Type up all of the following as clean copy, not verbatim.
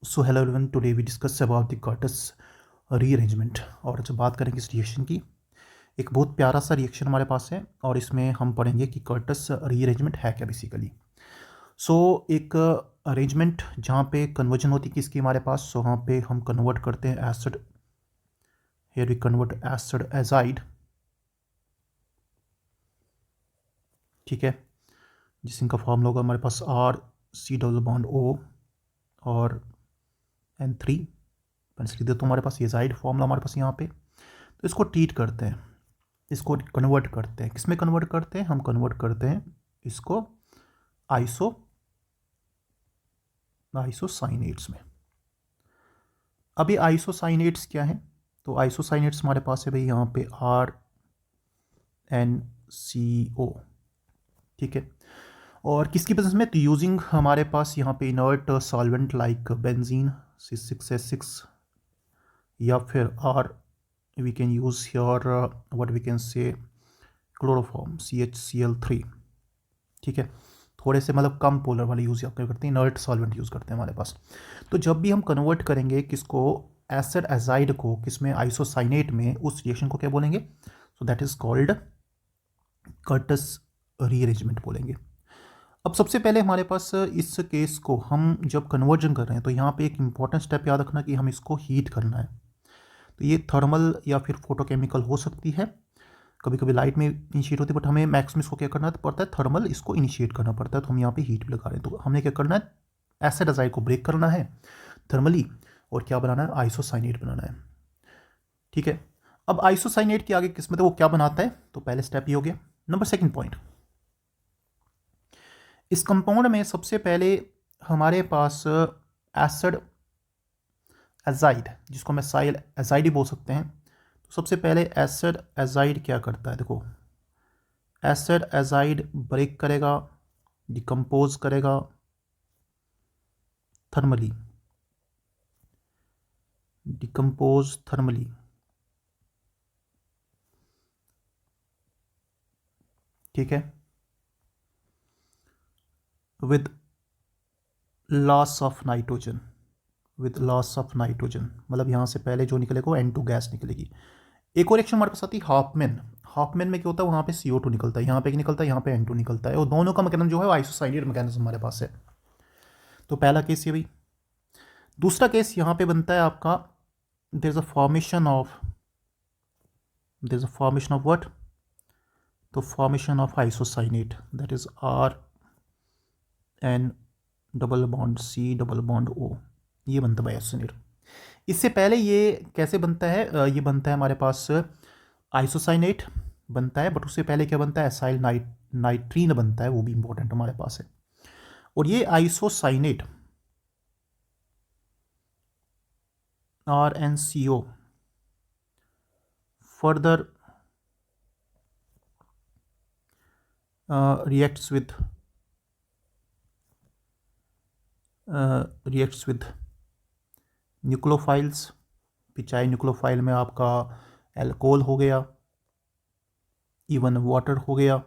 So hello everyone, today we discuss about the Curtius rearrangement. और जब बात करेंगे इस रिएक्शन की, एक बहुत प्यारा सा रिएक्शन हमारे पास है और इसमें हम पढ़ेंगे कि कर्टस रीअरेंजमेंट है क्या बेसिकली। सो एक अरेंजमेंट जहाँ पे कन्वर्जन होती है किसकी हमारे पास, सो वहाँ पे हम कन्वर्ट करते हैं acid, here we convert acid azide, ठीक है, जिसका फॉर्मूला होगा हमारे पास R≡CO और N3। मैं लिख देता हूँ, हमारे पास एजाइड फॉर्मूला हमारे पास यहाँ पे। तो इसको ट्रीट करते हैं, इसको कन्वर्ट करते हैं, किसमें कन्वर्ट करते हैं, हम कन्वर्ट करते हैं इसको आइसोसाइनेट्स में। अब ये आइसोसाइनेट्स क्या है, तो आइसोसाइनेट्स हमारे पास है भाई यहाँ पे RnCO, ठीक है। और किसकी प्रेजेंस में, तो यूजिंग हमारे पास यहाँ पे inert solvent like benzene C6H6 या फिर we can use here what we can say chloroform CHCl3, ठीक है। थोड़े से मतलब कम पोलर वाले यूज़ करते हैं, इनर्ट सॉल्वेंट यूज़ करते हैं हमारे पास। तो जब भी हम कन्वर्ट करेंगे किसको, एसिड एजाइड को, किसमें, आइसोसाइनेट में, उस रिएक्शन को क्या बोलेंगे, so that is called Curtius rearrangement बोलेंगे। अब सबसे पहले हमारे पास इस केस को हम जब कन्वर्जन कर रहे हैं तो यहाँ पे एक इंपॉर्टेंट स्टेप याद रखना कि हम इसको हीट करना है। तो ये थर्मल या फिर फोटोकेमिकल हो सकती है, कभी कभी लाइट में इनिशिएट होती है, बट हमें मैक्सिमम इसको क्या करना पड़ता है, थर्मल इसको इनिशिएट करना पड़ता है। तो हम यहाँ पे हीट भी लगा रहे हैं, तो हमें क्या करना है, एसिड एजाइड को ब्रेक करना है थर्मली और क्या बनाना है, आइसोसाइनेट बनाना है, ठीक है। अब आइसोसाइनेट की आगे किस्मत है वो क्या बनाता है, तो पहले स्टेप ये हो गया। नंबर सेकंड पॉइंट, इस कंपाउंड में सबसे पहले हमारे पास एसिड एजाइड, जिसको हम एसाइल एजाइड ही बोल सकते हैं। तो सबसे पहले एसिड एजाइड क्या करता है, देखो एसिड एजाइड ब्रेक करेगा, डिकम्पोज करेगा थर्मली, डिकम्पोज थर्मली, ठीक है, with loss of nitrogen, with loss of nitrogen, मतलब यहाँ से पहले जो निकलेगा वो N2 गैस निकलेगी। एक और रिएक्शन हमारे पास आती है हाफमैन। हाफमैन में क्या होता है, वहाँ पे CO2 निकलता है, यहाँ पे निकलता है, यहाँ पे N2 निकलता है, और दोनों का मैकेनिज्म जो है आइसोसाइनेट मैकेनिज्म हमारे पास है। तो पहला केस ये भाई। दूसरा केस यहाँ पे बनता है आपका, there is a formation of, there is a formation of what, तो formation of isocyanate, that is RN double bond C double bond O, ये बनता है आइसोसाइनेट। इससे पहले ये कैसे बनता है, ये बनता है हमारे पास आइसोसाइनेट बनता है, बट उससे पहले क्या बनता है, एसाइल नाइट्रीन बनता है, वो भी इंपॉर्टेंट हमारे पास है। और ये isocyanate RnCO further reacts with न्यूक्लोफाइल्स, चाहे न्यूक्लोफाइल में आपका एल्कोहल हो गया, इवन वाटर हो गया,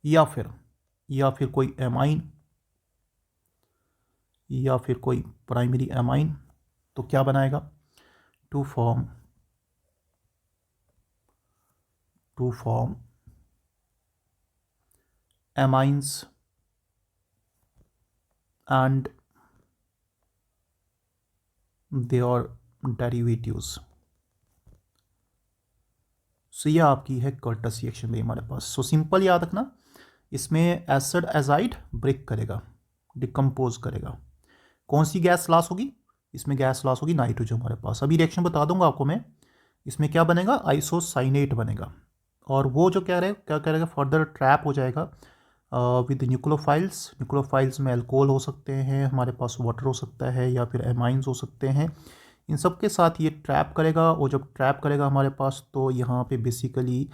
या फिर कोई एमाइन, या फिर कोई प्राइमरी एमाइन, तो क्या बनाएगा, to form amines and their derivatives. So ये आपकी है कर्टस रिएक्शन में हमारे पास। सो सिंपल याद रखना, इसमें एसिड एजाइड ब्रेक करेगा, डिकम्पोज करेगा, कौन सी गैस लॉस होगी, इसमें गैस लॉस होगी नाइट्रोजन हमारे पास। अभी रिएक्शन बता दूंगा आपको मैं, इसमें क्या बनेगा, आइसोसाइनेट बनेगा, और वो जो क्या करेगा, फर्दर ट्रैप हो जाएगा विद न्यूक्लोफाइल्स। न्यूक्लोफाइल्स में अल्कोहल हो सकते हैं हमारे पास, वाटर हो सकता है, या फिर एमाइंस हो सकते हैं, इन सब के साथ ये ट्रैप करेगा। और जब ट्रैप करेगा हमारे पास, तो यहाँ पे बेसिकली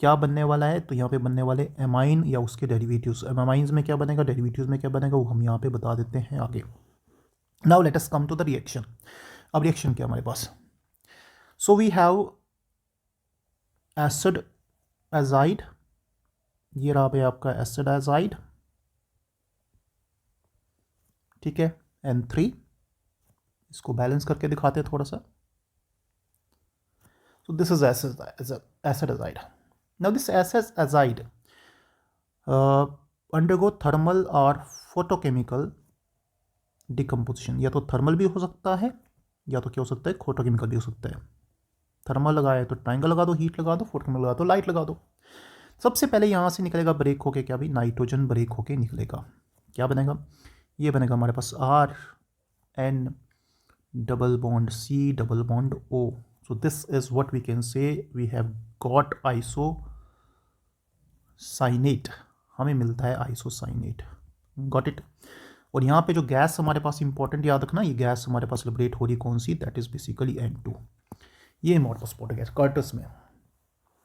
क्या बनने वाला है, तो यहाँ पे बनने वाले एमाइन या उसके डेरिवेटिव्स। एमाइंस में क्या बनेगा, डेरिवेटिव्स में क्या बनेगा, वो हम यहाँ पे बता देते हैं आगे। Now let us come to the reaction. अब रिएक्शन क्या हमारे पास, so we have acid azide, ये रहा भाई आपका एसिड एजाइड, ठीक है, N3। इसको बैलेंस करके दिखाते हैं थोड़ा सा। So this is acid azide. Now this acid azide undergo thermal or photochemical decomposition। या तो थर्मल भी हो सकता है या तो क्या हो सकता है, फोटोकेमिकल भी हो सकता है। थर्मल लगाया तो ट्राइंगल लगा दो, हीट लगा दो, फोटोकेमिकल लगा दो, लाइट लगा दो। सबसे पहले यहाँ से निकलेगा ब्रेक होके क्या भी, नाइट्रोजन ब्रेक होके निकलेगा। क्या बनेगा, ये बनेगा हमारे पास RN double bond C double bond O। So this is what we can say we have got isocyanate। हमें मिलता है आइसोसाइनेट। Got it. और यहाँ पे जो गैस हमारे पास इंपॉर्टेंट याद रखना, ये गैस हमारे पास लिबरेट हो रही कौन सी, दैट इज बेसिकली N2। ये हमारे पास गैस कर्टस में।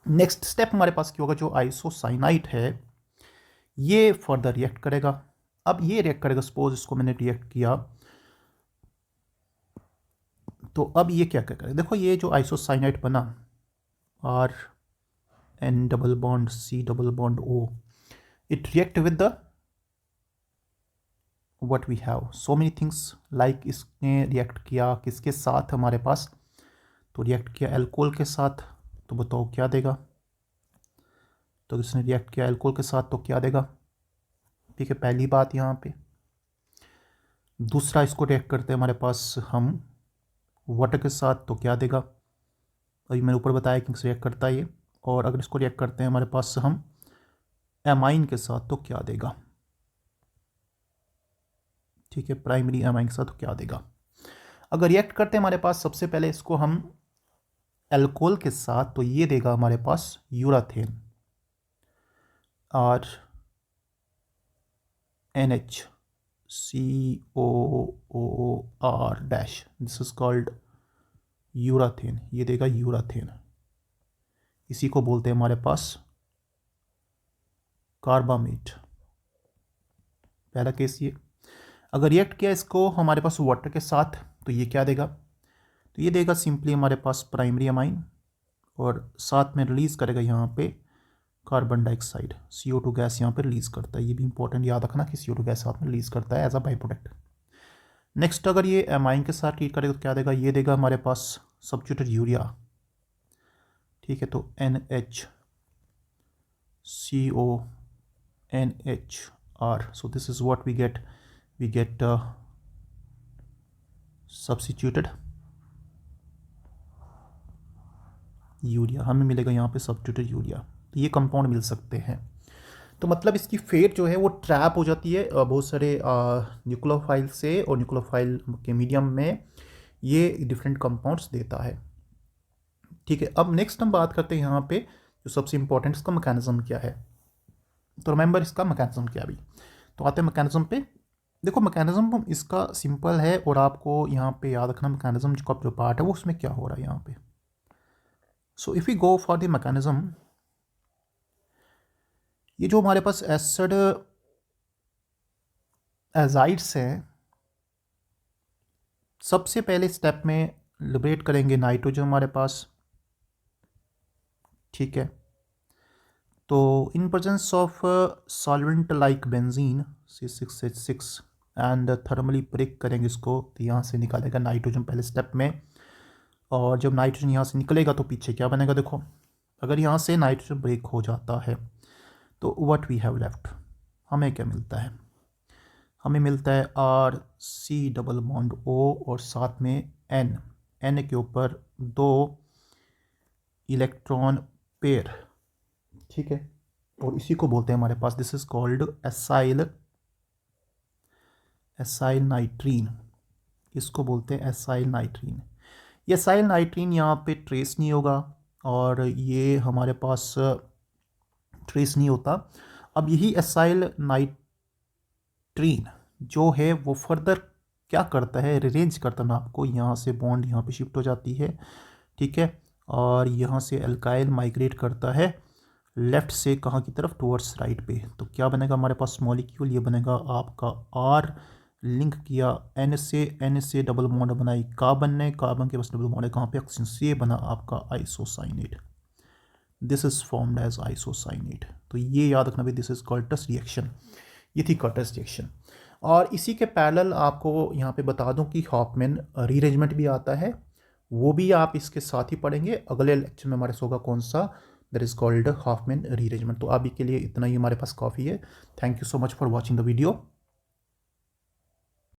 नेक्स्ट स्टेप हमारे पास क्या होगा, जो आइसोसाइनाइट है ये फर्दर रिएक्ट करेगा। अब ये रिएक्ट करेगा, सपोज इसको मैंने रिएक्ट किया तो अब ये क्या करेगा, देखो ये जो आइसोसाइनाइट बना RN double bond C double bond O, it react with the what we have so many things like इसने रिएक्ट किया किसके साथ हमारे पास, तो रिएक्ट किया एल्कोहल के साथ। तो बताओ क्या देगा, तो इसने रिएक्ट किया एल्कोहल के साथ तो क्या देगा, ठीक है, पहली बात यहाँ पे। दूसरा इसको रिएक्ट करते हैं हमारे पास हम वाटर के साथ तो क्या देगा, अभी मैंने ऊपर बताया कि रिएक्ट करता है ये। और अगर इसको रिएक्ट करते हैं हमारे पास हम एमाइन के साथ तो क्या देगा, ठीक है, प्राइमरी एमाइन के साथ तो क्या देगा। अगर रिएक्ट करते हैं हमारे पास सबसे पहले इसको हम एल्कोहल के साथ तो ये देगा हमारे पास यूराथेन और NHCOOR dash, this is called urethane. ये देगा यूराथेन, इसी को बोलते हैं हमारे पास कार्बामेट। पहला केस ये। अगर रिएक्ट किया इसको हमारे पास वाटर के साथ तो ये क्या देगा, तो ये देगा सिंपली हमारे पास प्राइमरी अमाइन और साथ में रिलीज़ करेगा यहाँ पे कार्बन डाइऑक्साइड, CO2 गैस यहाँ पे रिलीज़ करता है। ये भी इंपॉर्टेंट याद रखना कि CO2 गैस साथ में रिलीज़ करता है as a by product. Next अगर ये अमाइन के साथ ट्रीट करेगा तो क्या देगा, ये देगा हमारे पास सब्स्टिट्यूटेड यूरिया, ठीक है, तो NHCONHR। So this is what we get substituted urea, हमें मिलेगा यहाँ पे सब्स्टिट्यूटेड यूरिया। तो ये कंपाउंड मिल सकते हैं। तो मतलब इसकी फेट जो है वो ट्रैप हो जाती है बहुत सारे न्यूक्लियोफाइल से, और न्यूक्लियोफाइल के मीडियम में ये डिफरेंट कंपाउंड्स देता है, ठीक है। अब नेक्स्ट हम बात करते हैं यहाँ पे जो सबसे इंपॉर्टेंट इसका मैकेनिज्म क्या है। तो रिमेंबर इसका मैकेनिज्म क्या भी, तो आते हैं मैकेनिज्म पे। देखो मैकेनिज्म इसका सिंपल है और आपको यहाँ पे याद रखना मैकेनिज्म का जो पार्ट है वो उसमें क्या हो रहा है यहाँ पे। So if you go for the mechanism, ये जो हमारे पास एसिड एजाइड्स हैं, सबसे पहले स्टेप में लिबरेट करेंगे नाइट्रोजन हमारे पास, ठीक है। तो in presence of solvent like benzene C6H6 and thermally break करेंगे इसको, तो यहाँ से निकालेगा नाइट्रोजन पहले स्टेप में। और जब नाइट्रोजन यहाँ से निकलेगा तो पीछे क्या बनेगा, देखो अगर यहाँ से नाइट्रोजन ब्रेक हो जाता है तो व्हाट वी हैव लेफ्ट, हमें क्या मिलता है, हमें मिलता है RC डबल बॉन्ड O और साथ में N के ऊपर 2 इलेक्ट्रॉन पेयर, ठीक है। और इसी को बोलते हैं हमारे पास, this is called acyl nitrene, इसको बोलते हैं एसाइल नाइट्रीन। ये एसाइल नाइट्रीन यहाँ पे ट्रेस नहीं होगा और ये हमारे पास ट्रेस नहीं होता। अब यही एसाइल नाइट्रीन जो है वो फर्दर क्या करता है, रिअरेंज करता है आपको, यहाँ से बॉन्ड यहाँ पे शिफ्ट हो जाती है, ठीक है। और यहाँ से अल्काइल माइग्रेट करता है लेफ्ट से कहाँ की तरफ, टुवर्ड्स राइट पे। तो क्या बनेगा हमारे पास मॉलिक्यूल, ये बनेगा आपका R लिंक किया N से डबल बॉन्ड बनाई कार्बन ने, कार्बन के पास डबल बॉन्ड है कहाँ पे, ऑक्सीजन से, बना आपका isocyanate. This is formed as isocyanate. तो ये याद रखना भी, दिस इज कर्टस रिएक्शन, ये थी कर्टस रिएक्शन। और इसी के पैरेलल आपको यहाँ पे बता दूं कि हॉफमैन रीअरेंजमेंट भी आता है, वो भी आप इसके साथ ही पढ़ेंगे। अगले लेक्चर में हमारे होगा कौन सा, that is called Hofmann rearrangement. तो अभी के लिए इतना ही हमारे पास काफ़ी है। Thank you so much for watching the video.